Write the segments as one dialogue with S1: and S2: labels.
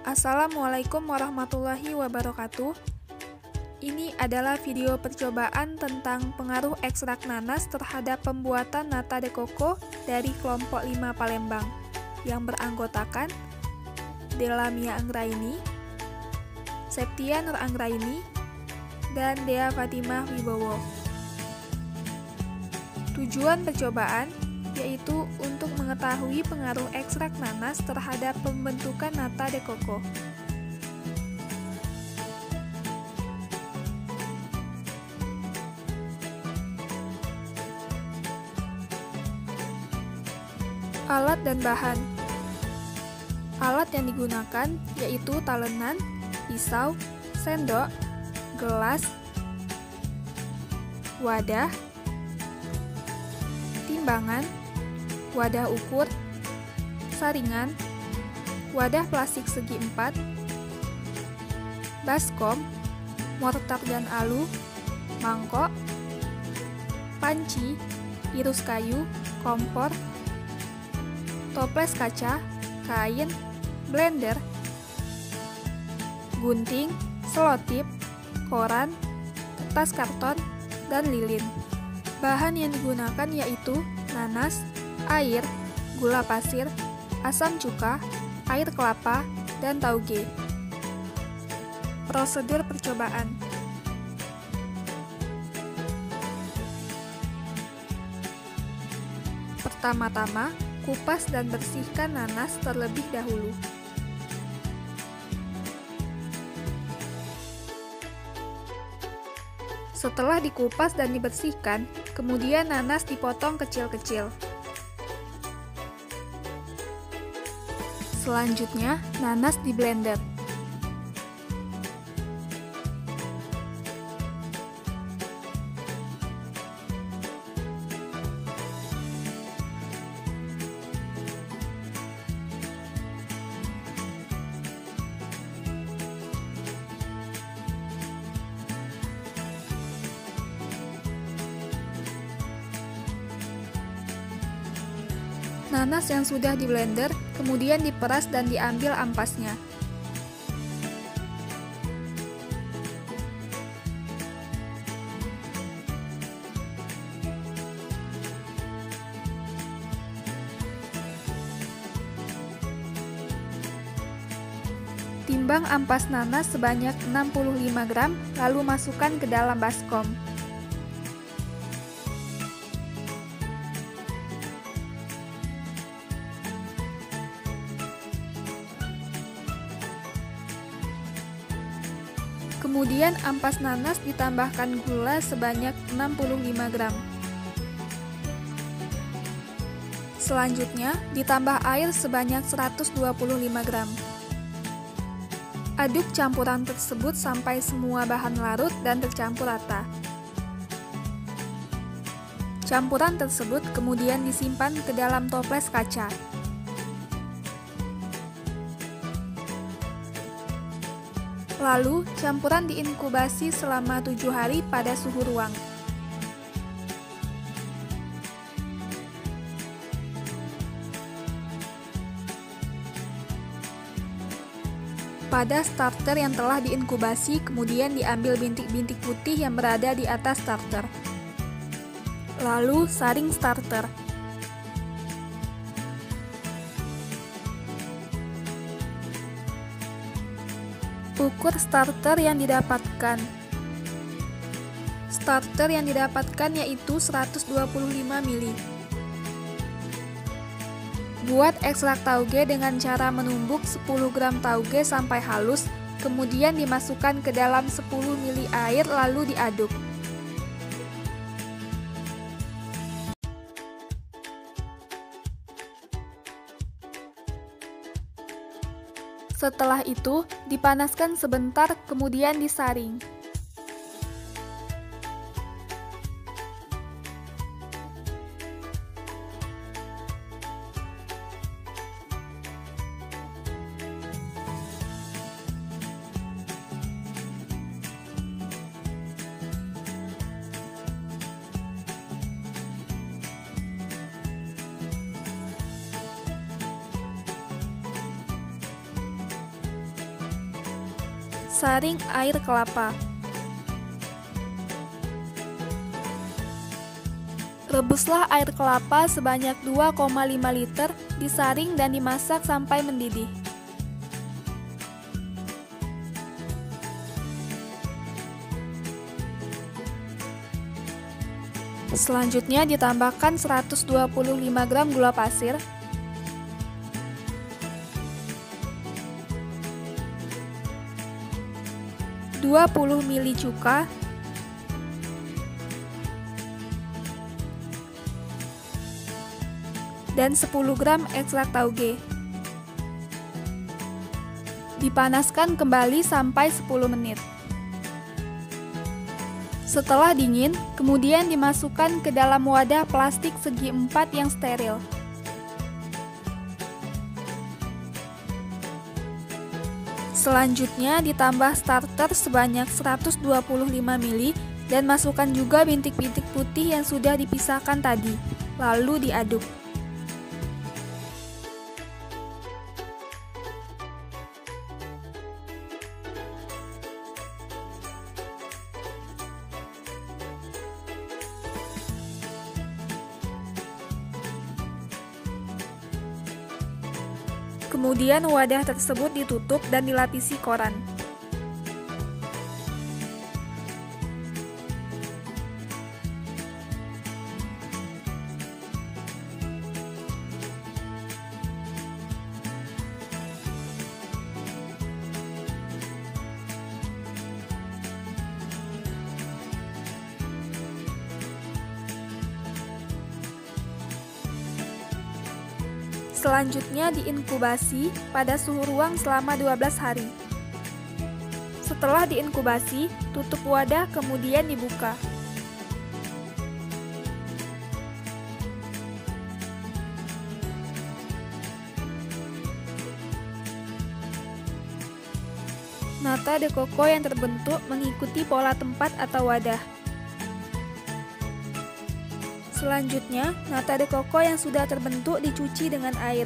S1: Assalamualaikum warahmatullahi wabarakatuh. Ini adalah video percobaan tentang pengaruh ekstrak nanas terhadap pembuatan nata de coco dari kelompok 5 Palembang yang beranggotakan Della Mia Anggraini, Septia Nur Anggraini, dan Dea Fatimah Wibowo. Tujuan percobaan yaitu untuk mengetahui pengaruh ekstrak nanas terhadap pembentukan nata de coco. Alat dan bahan. Alat yang digunakan yaitu talenan, pisau, sendok, gelas, wadah, timbangan, wadah ukur, saringan, wadah plastik segi 4, baskom, mortar dan alu, mangkok, panci, irus kayu, kompor, toples kaca, kain, blender, gunting, selotip, koran, kertas karton, dan lilin. Bahan yang digunakan yaitu nanas, air, gula pasir, asam cuka, air kelapa, dan tauge. Prosedur percobaan. Pertama-tama, kupas dan bersihkan nanas terlebih dahulu. Setelah dikupas dan dibersihkan, kemudian nanas dipotong kecil-kecil. Selanjutnya, nanas di blender. Nanas yang sudah di blender kemudian diperas dan diambil ampasnya. Timbang ampas nanas sebanyak 65 gram, lalu masukkan ke dalam baskom. Kemudian ampas nanas ditambahkan gula sebanyak 65 gram. Selanjutnya ditambah air sebanyak 125 gram. Aduk campuran tersebut sampai semua bahan larut dan tercampur rata. Campuran tersebut kemudian disimpan ke dalam toples kaca. Lalu, campuran diinkubasi selama 7 hari pada suhu ruang. Pada starter yang telah diinkubasi, kemudian diambil bintik-bintik putih yang berada di atas starter. Lalu, saring starter. Ukur starter yang didapatkan. Starter yang didapatkan yaitu 125 ml. Buat ekstrak tauge dengan cara menumbuk 10 gram tauge sampai halus, kemudian dimasukkan ke dalam 10 ml air lalu diaduk. Setelah itu, dipanaskan sebentar, kemudian disaring. Saring air kelapa. Rebuslah air kelapa sebanyak 2,5 liter, disaring dan dimasak sampai mendidih. Selanjutnya ditambahkan 125 gram gula pasir, 20 ml cuka, dan 10 gram ekstrak tauge. Dipanaskan kembali sampai 10 menit. Setelah dingin, kemudian dimasukkan ke dalam wadah plastik segi 4 yang steril. Selanjutnya ditambah starter sebanyak 125 ml dan masukkan juga bintik-bintik putih yang sudah dipisahkan tadi, lalu diaduk. Kemudian wadah tersebut ditutup dan dilapisi koran. Selanjutnya diinkubasi pada suhu ruang selama 12 hari. Setelah diinkubasi, tutup wadah kemudian dibuka. Nata de coco yang terbentuk mengikuti pola tempat atau wadah. Selanjutnya, nata de coco yang sudah terbentuk dicuci dengan air.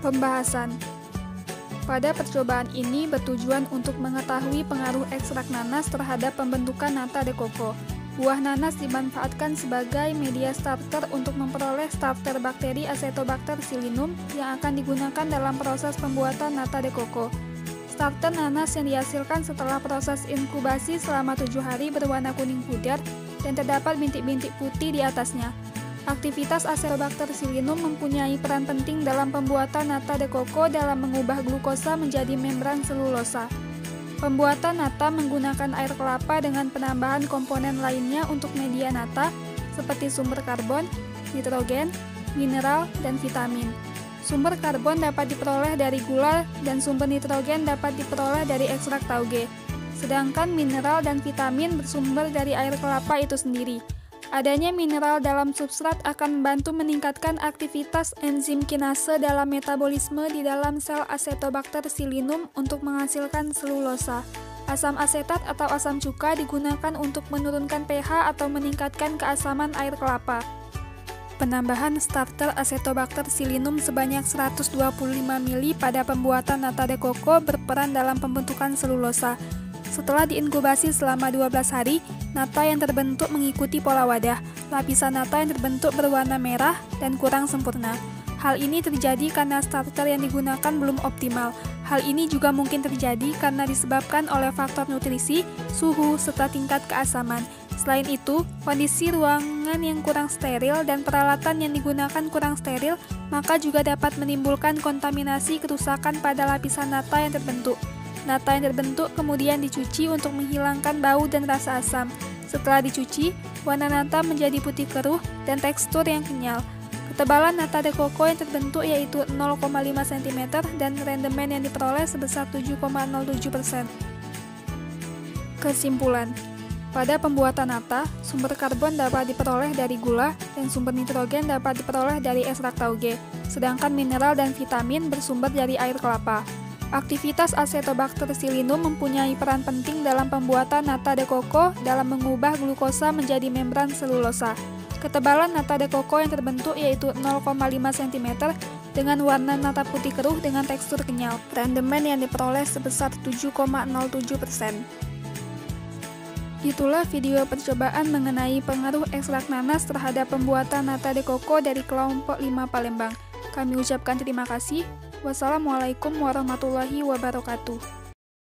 S1: Pembahasan. Pada percobaan ini bertujuan untuk mengetahui pengaruh ekstrak nanas terhadap pembentukan nata de coco. Buah nanas dimanfaatkan sebagai media starter untuk memperoleh starter bakteri Acetobacter psilinum yang akan digunakan dalam proses pembuatan nata de coco. Starter nanas yang dihasilkan setelah proses inkubasi selama 7 hari berwarna kuning pudar dan terdapat bintik-bintik putih di atasnya. Aktivitas Acetobacter psilinum mempunyai peran penting dalam pembuatan nata de coco dalam mengubah glukosa menjadi membran selulosa. Pembuatan nata menggunakan air kelapa dengan penambahan komponen lainnya untuk media nata, seperti sumber karbon, nitrogen, mineral, dan vitamin. Sumber karbon dapat diperoleh dari gula dan sumber nitrogen dapat diperoleh dari ekstrak tauge. Sedangkan mineral dan vitamin bersumber dari air kelapa itu sendiri. Adanya mineral dalam substrat akan membantu meningkatkan aktivitas enzim kinase dalam metabolisme di dalam sel Acetobacter psilinum untuk menghasilkan selulosa. Asam asetat atau asam cuka digunakan untuk menurunkan pH atau meningkatkan keasaman air kelapa. Penambahan starter Acetobacter psilinum sebanyak 125 ml pada pembuatan nata de coco berperan dalam pembentukan selulosa. Setelah diinkubasi selama 12 hari, nata yang terbentuk mengikuti pola wadah. Lapisan nata yang terbentuk berwarna merah dan kurang sempurna. Hal ini terjadi karena starter yang digunakan belum optimal. Hal ini juga mungkin terjadi karena disebabkan oleh faktor nutrisi, suhu, serta tingkat keasaman. Selain itu, kondisi ruangan yang kurang steril dan peralatan yang digunakan kurang steril, maka juga dapat menimbulkan kontaminasi kerusakan pada lapisan nata yang terbentuk. Nata yang terbentuk kemudian dicuci untuk menghilangkan bau dan rasa asam. Setelah dicuci, warna nata menjadi putih keruh dan tekstur yang kenyal. Ketebalan nata de coco yang terbentuk yaitu 0,5 cm dan rendemen yang diperoleh sebesar 7,07%. Kesimpulan. Pada pembuatan nata, sumber karbon dapat diperoleh dari gula dan sumber nitrogen dapat diperoleh dari ekstrak tauge, sedangkan mineral dan vitamin bersumber dari air kelapa. Aktivitas Acetobacter psilynum mempunyai peran penting dalam pembuatan nata de coco dalam mengubah glukosa menjadi membran selulosa. Ketebalan nata de coco yang terbentuk yaitu 0,5 cm dengan warna nata putih keruh dengan tekstur kenyal. Rendemen yang diperoleh sebesar 7,07%. Itulah video percobaan mengenai pengaruh ekstrak nanas terhadap pembuatan nata de coco dari kelompok 5 Palembang. Kami ucapkan terima kasih. Wassalamualaikum warahmatullahi wabarakatuh.